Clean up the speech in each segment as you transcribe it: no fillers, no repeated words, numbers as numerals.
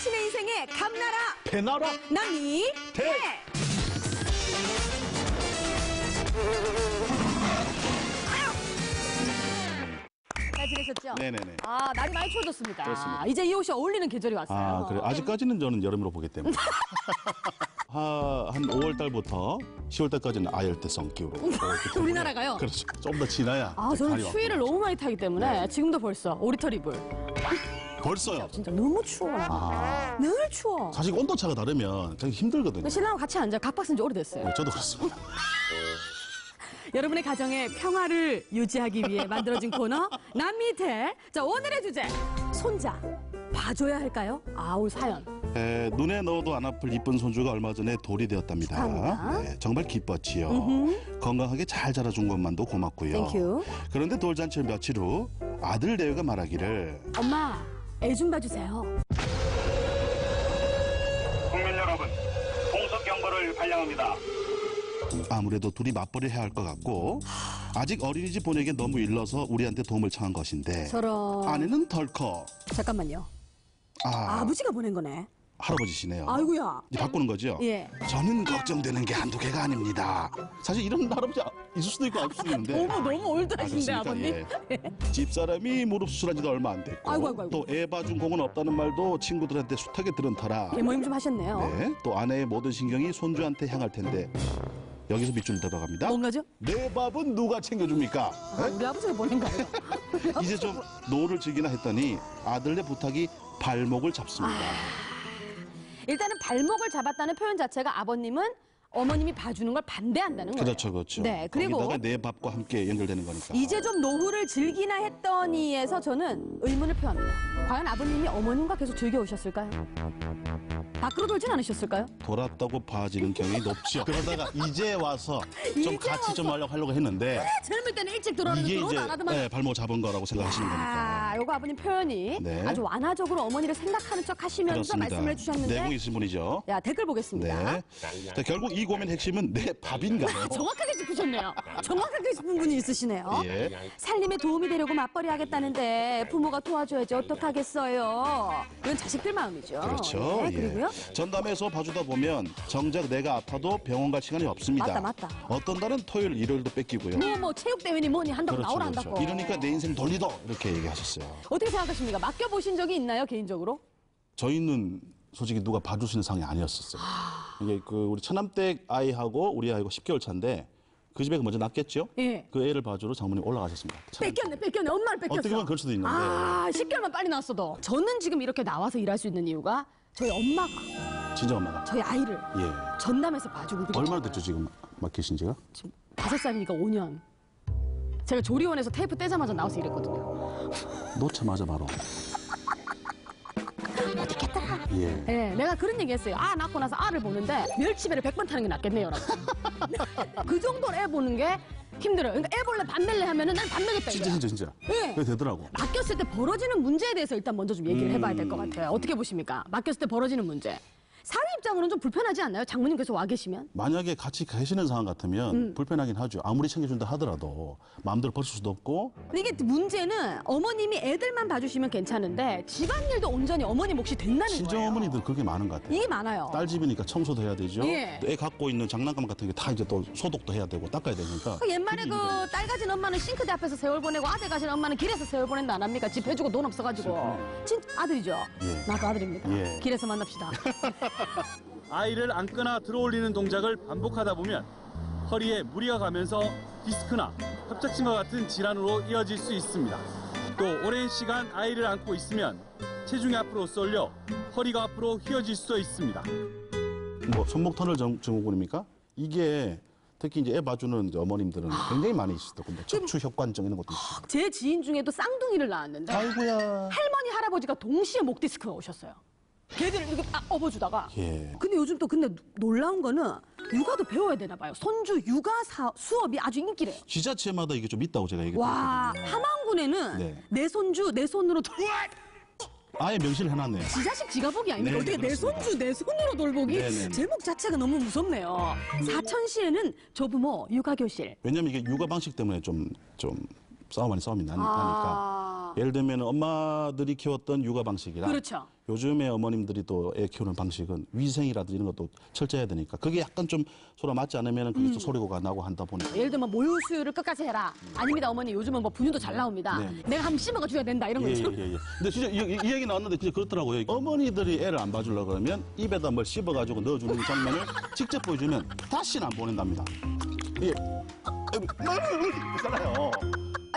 당신의 인생에 감나라 배나라 남이 대. 잘 지내셨죠? 네네네. 아, 날이 많이 추워졌습니다. 그렇습니다. 이제 이 옷이 어울리는 계절이 왔어요. 아, 그래. 아직까지는 저는 여름으로 보기 때문에. 한 5월 달부터 10월 달까지는 아열대성 기후로. 우리나라가요? 그렇죠. 좀 더 지나야. 아, 이제 저는 가을이 추위를 너무 많이 타기 때문에 네. 지금도 벌써 오리털 이불. 벌써요. 진짜 너무 추워. 늘 추워. 사실 온도차가 다르면 되게 힘들거든요. 신랑하고 같이 앉아 각박 쓴 지 오래됐어요. 네, 저도 그렇습니다. 여러분의 가정의 평화를 유지하기 위해 만들어진 코너 남미태. 자, 오늘의 주제 손자 봐줘야 할까요? 아, 오늘 사연. 눈에 넣어도 안 아플 이쁜 손주가 얼마 전에 돌이 되었답니다. 축하합니다. 네, 정말 기뻤지요. 건강하게 잘 자라준 것만도 고맙고요. 땡큐. 그런데 돌잔치 며칠 후 아들 내외가 말하기를 엄마, 애 좀 봐주세요. 국민 여러분, 공석 경보를 발령합니다. 아무래도 둘이 맞벌이를 해야 할 것 같고 아직 어린이집 보내기엔 너무 일러서 우리한테 도움을 청한 것인데 저런. 아내는 덜컥 잠깐만요. 아버지가 보낸 거네. 할아버지시네요. 아이고야. 이제 바꾸는 거죠? 예. 저는 걱정되는 게 한두 개가 아닙니다. 사실 이런 할아버지 있을 수도 있고 없을 수도 있는데 너무 올드하신데, 그렇습니까? 아버님. 예. 집사람이 무릎 수술한 지도 얼마 안 됐고 아이고. 또 애 봐준 공은 없다는 말도 친구들한테 숱하게 들은 터라 개모임 좀 하셨네요. 네, 또 아내의 모든 신경이 손주한테 향할 텐데 여기서 밑줄 들어갑니다. 뭔가죠? 내 밥은 누가 챙겨줍니까? 우리 아버지가 보낸 거예요. 이제 좀 노를 즐기나 했더니 아들네 부탁이 발목을 잡습니다. 일단은 발목을 잡았다는 표현 자체가 아버님은 어머님이 봐주는 걸 반대한다는 거예요. 그렇죠. 네, 그리고 거기다가 내 밥과 함께 연결되는 거니까. 이제 좀 노후를 즐기나 했더니에서 저는 의문을 표합니다. 과연 아버님이 어머님과 계속 즐겨오셨을까요? 밖으로 돌진 않으셨을까요? 돌았다고 봐지는 경향이 높죠. 그러다가 이제 와서 좀 이제 같이 와서. 좀 하려고 했는데 젊을 때는 일찍 들어오는데 이게 들어오도 이제 안 하더만. 발목 잡은 거라고 생각하시는 거니까. 요거 아버님 표현이 네. 아주 완화적으로 어머니를 생각하는 척 하시면서 그렇습니다. 말씀을 해주셨는데 내공이 있으신 분이죠. 야, 댓글 보겠습니다. 네. 자, 결국 이 고민의 핵심은 내 밥인가요? 정확하게 짚으셨네요. 정확하게 짚은 분이 있으시네요. 예. 살림에 도움이 되려고 맞벌이 하겠다는데 부모가 도와줘야지 어떡하겠어요. 이건 자식들 마음이죠. 그렇죠. 네, 그리고요. 전담해서 봐주다 보면 정작 내가 아파도 병원 갈 시간이 없습니다. 맞다. 어떤 날은 토요일, 일요일도 뺏기고요. 뭐 체육대회니 뭐니 한다고 나오라 한다고. 이러니까 내 인생 돌리도 이렇게 얘기하셨어요. 어떻게 생각하십니까? 맡겨보신 적이 있나요, 개인적으로? 저희는 솔직히 누가 봐줄 수 있는 상황이 아니었었어요. 이게 우리 처남댁 아이하고 우리 아이고 10개월 차인데 그 집에 먼저 낳겠죠? 예. 그 애를 봐주러 장모님 올라가셨습니다. 뺏겼네. 엄마를 뺏겼어. 어떻게 보면 그럴 수도 있는데. 10개월만 빨리 낳았어도. 저는 지금 이렇게 나와서 일할 수 있는 이유가 저희 엄마가 친정 엄마가. 저희 아이를 예. 전담해서 봐주고 있거든요. 얼마나 됐죠 지금 맡기신 지가? 지금 5살이니까 5년. 제가 조리원에서 테이프 떼자마자 나와서 일했거든요. 놓자마자 바로. 못했겠다. 예. 네, 내가 그런 얘기 했어요. 낳고 나서 알을 보는데 멸치배를 100번 타는 게 낫겠네요. 라고. 그 정도로 애 보는 게 힘들어요. 그러니까 애 볼래 밥 낼래 하면은 난 밥 내겠다. 이거야. 진짜. 예. 그게 되더라고. 맡겼을 때 벌어지는 문제에 대해서 일단 먼저 좀 얘기를 해봐야 될 것 같아요. 어떻게 보십니까? 맡겼을 때 벌어지는 문제. 사위 입장으로는 좀 불편하지 않나요? 장모님 계속 와 계시면? 만약에 같이 계시는 상황 같으면 불편하긴 하죠. 아무리 챙겨준다 하더라도 마음대로 벌 수도 없고. 근데 이게 문제는 어머님이 애들만 봐주시면 괜찮은데 집안일도 온전히 어머니 몫이 된다는 거예요. 친정어머니들 그렇게 많은 것 같아요. 이게 많아요. 딸 집이니까 청소도 해야 되죠. 예. 애 갖고 있는 장난감 같은 게 다 이제 또 소독도 해야 되고 닦아야 되니까. 옛말에 딸 가진 엄마는 싱크대 앞에서 세월 보내고 아들 가진 엄마는 길에서 세월 보낸다 안 합니까? 집 해주고 돈 없어가지고. 진짜 아들이죠? 예. 나도 아들입니다. 예. 길에서 만납시다. 아이를 안거나 들어올리는 동작을 반복하다 보면 허리에 무리가 가면서 디스크나 협착증과 같은 질환으로 이어질 수 있습니다. 또 오랜 시간 아이를 안고 있으면 체중이 앞으로 쏠려 허리가 앞으로 휘어질 수도 있습니다. 뭐 손목 터널 증후군입니까? 이게 특히 이제 애 봐주는 이제 어머님들은 굉장히 많이 있을 텐데 척추 혁관증 이런 것도 있어요. 제 지인 중에도 쌍둥이를 낳았는데 아이고야. 할머니 할아버지가 동시에 목 디스크가 오셨어요. 걔들을 이렇게 딱 업어주다가. 예. 근데 요즘 또 놀라운 거는 육아도 배워야 되나 봐요. 손주 육아 수업이 아주 인기래요. 지자체마다 이게 좀 있다고 제가 얘기했거든요. 와, 함안군에는 네. 내 손주 내 손으로 아예 명시를 해놨네요. 지 자식 지가 보기 아닙니까? 네, 어떻게 내 그렇습니다. 손주 내 손으로 돌보기? 네네. 제목 자체가 너무 무섭네요. 사천시에는 조부모 육아교실. 왜냐면 이게 육아 방식 때문에 좀 싸움 아닌 싸움이 나니까. 예를 들면 엄마들이 키웠던 육아 방식이랑 그렇죠. 요즘에 어머님들이 또 애 키우는 방식은 위생이라든지 이런 것도 철저해야 되니까 그게 약간 좀 서로 맞지 않으면 그게 또 소리가 나고 한다 보니까. 예를 들면 모유 수유를 끝까지 해라. 아닙니다 어머니 요즘은 뭐 분유도 잘 나옵니다. 네. 내가 한번 씹어가 줘야 된다 이런 거 있죠. 예. 근데 진짜 이 얘기 나왔는데 진짜 그렇더라고요. 어머니들이 애를 안 봐주려고 그러면 입에다 뭘 씹어가지고 넣어주는 장면을 직접 보여주면 다시는 안 보낸답니다. 예. 있잖아요.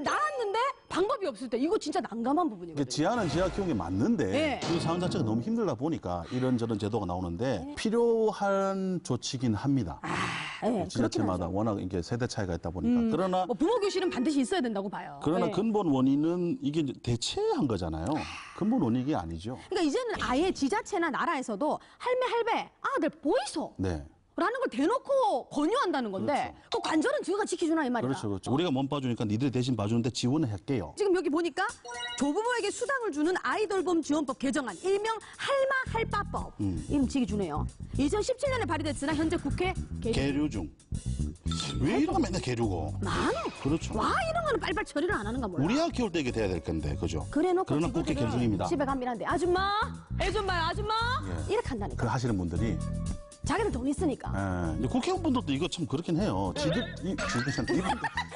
나왔는데 방법이 없을 때 이거 진짜 난감한 부분이거든요. 지하는 지하 키우는 게 맞는데 네. 이 상황 자체가 너무 힘들다 보니까 이런저런 제도가 나오는데 필요한 조치긴 합니다. 네, 지자체마다 워낙 이게 세대 차이가 있다 보니까 그러나 뭐 부모 교실은 반드시 있어야 된다고 봐요. 그러나 네. 근본 원인은 이게 이제 대체한 거잖아요. 근본 원인이 아니죠. 그러니까 이제는 아예 지자체나 나라에서도 할매 아들 보이소 네. 라는 걸 대놓고 권유한다는 건데 그 관절은 지가 지켜주나 이 말이야. 그렇죠. 우리가 못 봐주니까 니들이 대신 봐주는데 지원을 할게요. 지금 여기 보니까 조부모에게 수당을 주는 아이돌봄 지원법 개정안 일명 할마 할빠법 이름 지기 주네요. 2017년에 발의됐으나 현재 국회 계류 중. 왜 이런 거 맨날 계류고? 많어. 그렇죠. 와 이런 거는 빨리빨리 처리를 안 하는가 몰라. 우리 아이 키울 때 이게 돼야 될 건데, 그죠? 그래놓고 그러나 국회 지그재그 결정입니다. 집에 가밀한데 아줌마 애 좀 봐요 아줌마 예. 이렇게 한다니까. 그 하시는 분들이 자기들 돈 있으니까. 이제 국회의원분들도 이거 참 그렇긴 해요.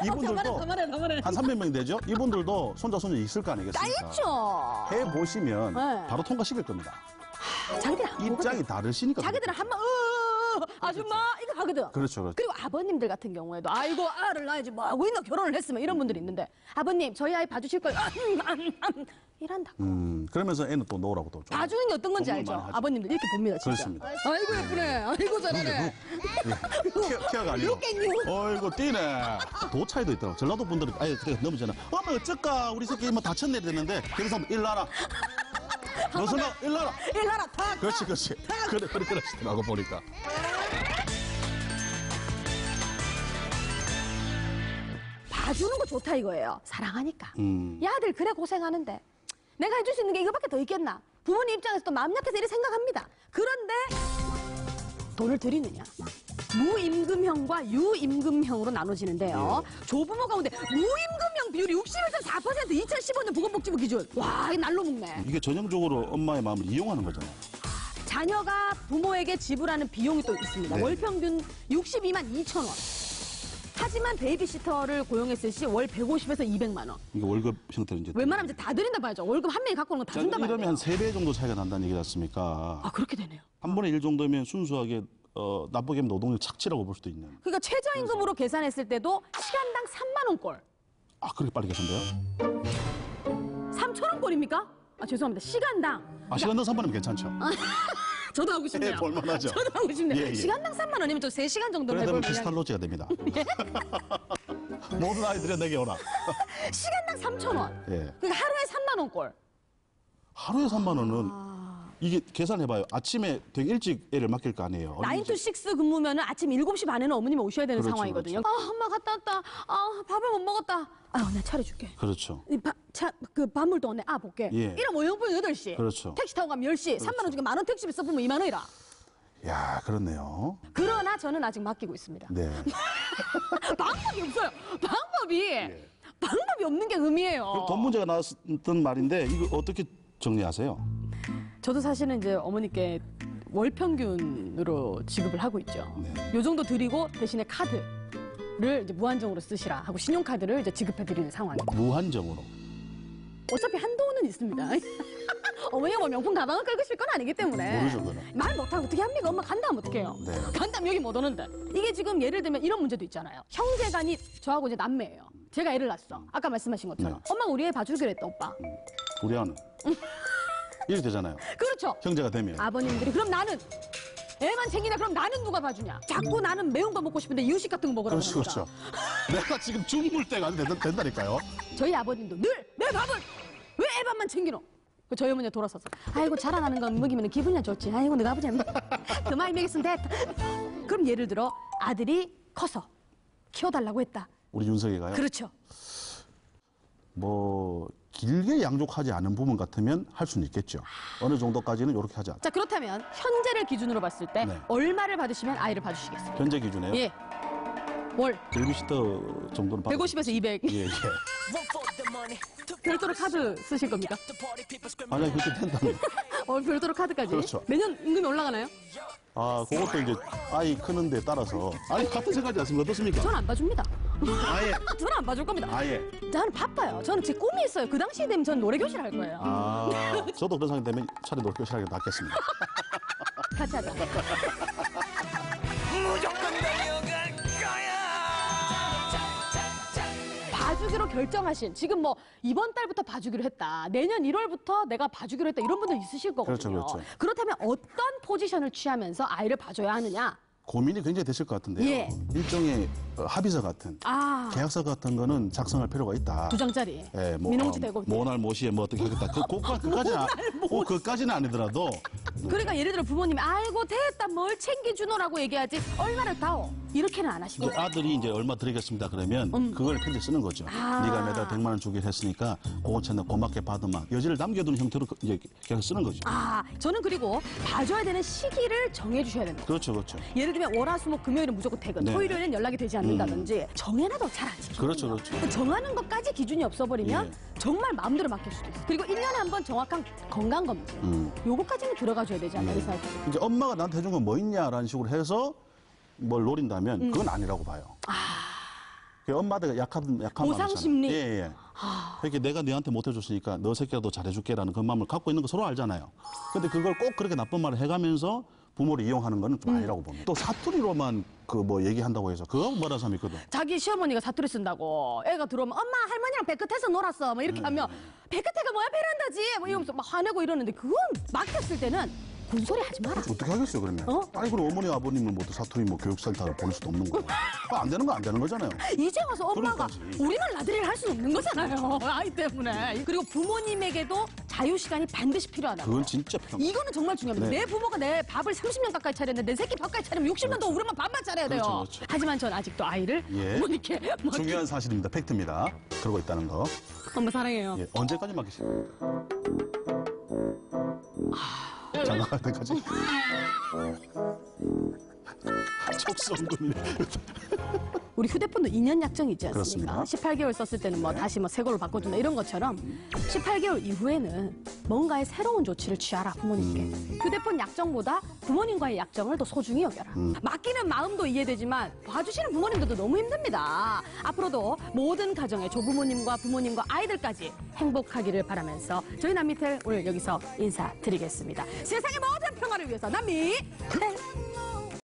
이분들도 더 말해. 한 300명 되죠? 이분들도 손자 손녀 있을 거 다 아니겠습니까? 있죠. 해 보시면 네. 바로 통과시킬 겁니다. 자기들 안 보거든. 입장이 다르시니까. 자기들은 한번 아줌마 이거 하거든. 그렇죠. 그리고 아버님들 같은 경우에도 아이고 알을 낳아야지 뭐 하고 있나 결혼을 했으면 이런 분들이 있는데 아버님 저희 아이 봐주실 거예요. 이란다. 그러면서 애는 또 놓으라고 또. 좀. 봐주는 게 어떤 건지 정말 알죠? 많이 하죠. 아버님들 이렇게 봅니다 진짜. 그렇습니다. 아이고 예쁘네. 아이고 잘하네. 케어가 아니고. Look at you. 어이구 뛰네. 도 차이도 있더라고. 전라도 분들은 아예 그래 넘어잖아. 어머 어쩔까 우리 새끼 뭐 다쳤네 이랬는데 그래서 일나라. 너선아 일나라. 일나라 탁. 그렇지. 그러시더라고 보니까. 봐주는 거 좋다 이거예요. 사랑하니까. 야 아들 그래 고생하는데 내가 해줄 수 있는 게 이거밖에 더 있겠나. 부모님 입장에서 또 마음 약해서 이렇게 생각합니다. 그런데 돈을 드리느냐. 무임금형과 유임금형으로 나눠지는데요. 조부모 가운데 무임금형 비율이 61.4% 2015년 보건복지부 기준. 와 이거 날로 먹네. 이게 전형적으로 엄마의 마음을 이용하는 거잖아요. 자녀가 부모에게 지불하는 비용이 또 있습니다. 네. 월 평균 62만 2천 원. 하지만 베이비시터를 고용했을 시 월 150에서 200만 원. 이게 월급 형태로 이제. 웬만하면 이제 다 드린다 봐야죠. 월급 한 명이 갖고 오는 거 다 준다 봐야 이러면 돼요. 한 3배 정도 차이가 난다는 얘기지 않습니까? 아 그렇게 되네요. 한 번에 1 정도면 순수하게 나쁘게 하면 노동력 착취라고 볼 수도 있는. 그러니까 최저임금으로 계산했을 때도 시간당 3만 원꼴. 아 그렇게 빨리 계산돼요? 3천 원꼴입니까? 아 죄송합니다. 시간당. 아 시간 더 3만 원이면 괜찮죠? 저도 하고 싶네요. 예, 볼만하죠. 저도 하고 싶네요. 예, 예. 시간당 3만 원이면 좀 3시간 정도 그러다 해볼 보면 크리스탈로지가 됩니다. 모든 아이들이 내게 오라. 시간당 3천 원. 예. 그러니까 하루에 3만 원꼴. 하루에 3만 원은 이게 계산해봐요. 아침에 되게 일찍 애를 맡길 거 아니에요. 9 to 6 근무면은 아침 7시 반에는 어머님이 오셔야 되는 그렇죠, 상황이거든요. 아, 엄마 갔다 왔다. 아, 밥을 못 먹었다. 아유, 내가 차려줄게. 그렇죠. 그 밥물도 언니 볼게. 예. 이러면 오영분 8시. 그렇죠. 택시 타고 가면 10시. 3만 원 주니까 만원 택시비 써보면 2만 원이라. 야 그렇네요. 그러나 저는 아직 맡기고 있습니다. 네. 방법이 없어요. 방법이 없는 게 의미예요. 그럼 돈 문제가 나왔던 말인데 이거 어떻게 정리하세요? 저도 사실은 이제 어머니께 월 평균으로 지급을 하고 있죠. 네. 요 정도 드리고 대신에 카드를 이제 무한정으로 쓰시라 하고 신용카드를 이제 지급해 드리는 상황입니다. 무한정으로. 어차피 한도는 있습니다. 어머니가 뭐 명품 가방을 끌고 싶을 건 아니기 때문에. 모르죠, 그거는. 말 못하고 어떻게 합니까? 엄마 간다 하면 어떡해요? 네. 간다면 여기 못 오는데. 이게 지금 예를 들면 이런 문제도 있잖아요. 형제간이 저하고 이제 남매예요. 제가 애를 낳았어. 아까 말씀하신 것처럼. 네. 엄마가 우리 애 봐주기로 했다, 오빠. 우리 아는. 이렇게 되잖아요. 그렇죠. 형제가 되면. 아버님들이 그럼 나는 애만 챙기냐 그럼 나는 누가 봐주냐. 자꾸 나는 매운 거 먹고 싶은데 이유식 같은 거 먹으라고 그렇죠, 그렇죠. 그러니까. 내가 지금 죽을 때가 된다니까요. 저희 아버님도 늘 내 밥을 왜 애밥만 챙기노? 그 저희 어머니가 돌아서서 아이고 자라나는 건 먹이면 기분이 좋지. 아이고 내가 아버지 그만 먹였으면 됐다. 그럼 예를 들어 아들이 커서 키워달라고 했다. 우리 윤석이가요. 그렇죠. 뭐 길게 양육하지 않은 부분 같으면 할 수는 있겠죠. 어느 정도까지는 이렇게 하자. 자 그렇다면 현재를 기준으로 봤을 때 네. 얼마를 받으시면 아이를 봐주시겠어요? 현재 기준에요. 예. 뭘? 베이비시터 정도는 150에서 200. 예, 예. 별도로 카드 쓰실 겁니까? 아니, 그렇게 된다면. 별도로 카드까지? 그렇죠. 매년 임금이 올라가나요? 아, 그것도 이제 아이 크는 데 따라서. 아니, 같은 생각이지 않습니까? 어떻습니까? 저는 안 봐줍니다. 아예. 저는 안 봐줄 겁니다. 아예. 저는 바빠요. 저는 제 꿈이 있어요. 그 당시에 되면 저는 노래교실 할 거예요. 아, 저도 그런 상황이 되면 차라리 놀교실 하게 낫겠습니다. 같이 하자. 봐주기로 결정하신 지금 뭐 이번 달부터 봐주기로 했다. 내년 1월부터 내가 봐주기로 했다. 이런 분들 있으실 거거든요. 그렇죠, 그렇죠. 그렇다면 어떤 포지션을 취하면서 아이를 봐줘야 하느냐? 고민이 굉장히 되실 것 같은데요. 예. 일종의 합의서 같은, 아, 계약서 같은 거는 작성할 필요가 있다. 2장짜리. 예, 민홍지 대고. 모날 모시에 뭐 어떻게 하겠다. 그까지는 아니더라도. 그러니까 예를 들어 부모님이 아이고 됐다 뭘 챙겨주노라고 얘기하지 얼마를 다오 이렇게는 안 하시고. 이제 아들이 이제 얼마 드리겠습니다 그러면 그걸 편지 쓰는 거죠. 아. 네가 매달 100만 원 주기로 했으니까 그거 채나 고맙게 받으마. 여지를 남겨두는 형태로 이제 계속 쓰는 거죠. 아, 저는 그리고 봐줘야 되는 시기를 정해주셔야 됩니다. 그렇죠, 그렇죠. 예를 들면 월화수목 금요일은 무조건 퇴근, 네. 토요일에는 연락이 되지 않는다든지 정해놔도 잘 안 지키거든요. 그렇죠, 그렇죠. 정하는 것까지 기준이 없어버리면 예. 정말 마음대로 맡길 수도 있어요. 그리고 1년에 한 번 정확한 건강검진 요거까지는 들어가줘야 되지 않나 이 생각이 듭니다. 이제 엄마가 나한테 해준 건 뭐 있냐라는 식으로 해서 뭘 노린다면 그건 아니라고 봐요. 그 엄마들 약한 보상 마음이잖아요. 심리. 예, 예. 그렇게 내가 너한테 못 해줬으니까 너 새끼라도 잘해줄게라는 그 마음을 갖고 있는 거 서로 알잖아요. 근데 그걸 꼭 그렇게 나쁜 말을 해가면서 부모를 이용하는 거는 좀 아니라고 봅니다. 또 사투리로만 그 뭐 얘기한다고 해서 그거 뭐라 사람이 있거든. 자기 시어머니가 사투리 쓴다고 애가 들어오면 엄마 할머니랑 배끝에서 놀았어 뭐 이렇게 하면 배끝에가 뭐야 베란다지 뭐 이러면서 막 화내고 이러는데 그건 맡겼을 때는 군소리 하지 마라. 어떻게 하겠어요 그러면? 어? 아니 그럼 어머니 아버님은 뭐 사투리 뭐 교육센터를 보낼 수도 없는 거고. 안 되는 거 안 되는 거잖아요. 이제 와서 엄마가 그러니까지. 우리만 나들이를 할 수는 없는 거잖아요. 아이 때문에. 그리고 부모님에게도 자유 시간이 반드시 필요하다. 그건 진짜 필요합니다. 이거는 정말 중요합니다. 네. 내 부모가 내 밥을 30년 가까이 차렸는데 내 새끼 밥까지 차리면 60년 더 우리만 밥만 차려야 돼요. 그렇죠, 그렇죠. 하지만 전 아직도 아이를 예. 뭐 이렇게 뭐 중요한 사실입니다. 팩트입니다. 그러고 있다는 거. 엄마 사랑해요. 예. 언제까지 맡기십니까? 장가갈 때까지? 촉성군이네. 우리 휴대폰도 2년 약정이 있지 않습니까? 그렇습니다. 18개월 썼을 때는 뭐 다시 뭐 새 걸로 바꿔준다 이런 것처럼 18개월 이후에는 뭔가의 새로운 조치를 취하라 부모님께. 휴대폰 약정보다 부모님과의 약정을 더 소중히 여겨라. 맡기는 마음도 이해되지만 봐주시는 부모님들도 너무 힘듭니다. 앞으로도 모든 가정의 조부모님과 부모님과 아이들까지 행복하기를 바라면서 저희 남미텔 오늘 여기서 인사드리겠습니다. 세상의 모든 평화를 위해서 남미 텔.